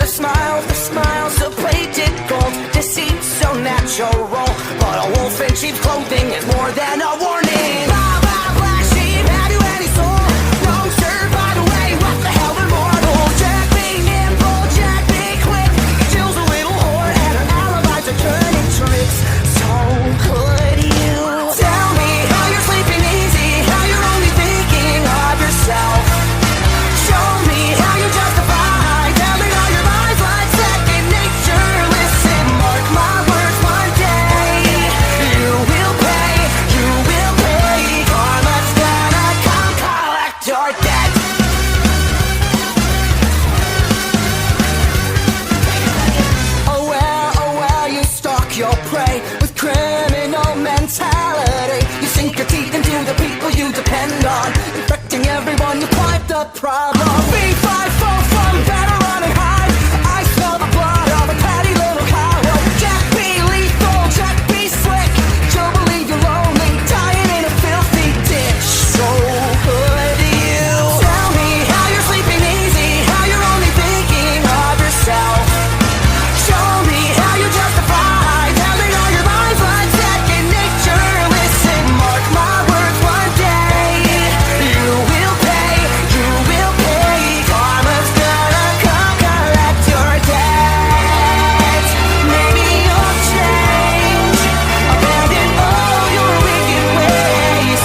smiles, the plated gold. Deceit so natural, but a wolf in cheap clothing is more than a warning. Blah, blah, black sheep, have you any soul? Wrong shirt, by the way, what the hell, immortal? Jack be nimble, Jack be quick. Jill's a little whore and her alibis are turning tricks. So could you tell me how you're sleeping easy, how you're only thinking of yourself? Show me how you justify telling all your lies like second nature. Listen, mark my words, one day you will pay. Karma's gonna come collect your debt. Oh well, you stalk your prey with criminal mentality. You sink your teeth into the people you depend on, infecting everyone, you quite the problem. B5 fall from better running high. I smell the blood of a catty little coward. Jack be lethal, Jack be slick. You'll believe you're lonely, dying in a filthy ditch. So could you tell me how you're sleeping easy, how you're only thinking of yourself? Show me how you justify telling all your lies like second nature. Listen, mark my words, one day you will pay. Karma's gonna come collect your debt. Maybe you'll change, abandon all your wicked ways,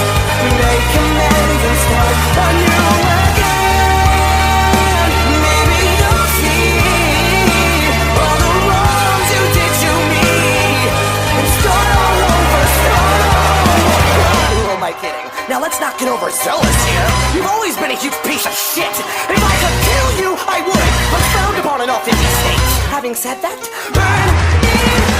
make amends and start anew again. Maybe you'll see all the wrongs you did to me and start all over. Who am I kidding? Now let's not get overzealous here. You've always been a huge piece of shit. If I could kill you, I would, but frowned upon in all 50 states. Having said that, burn in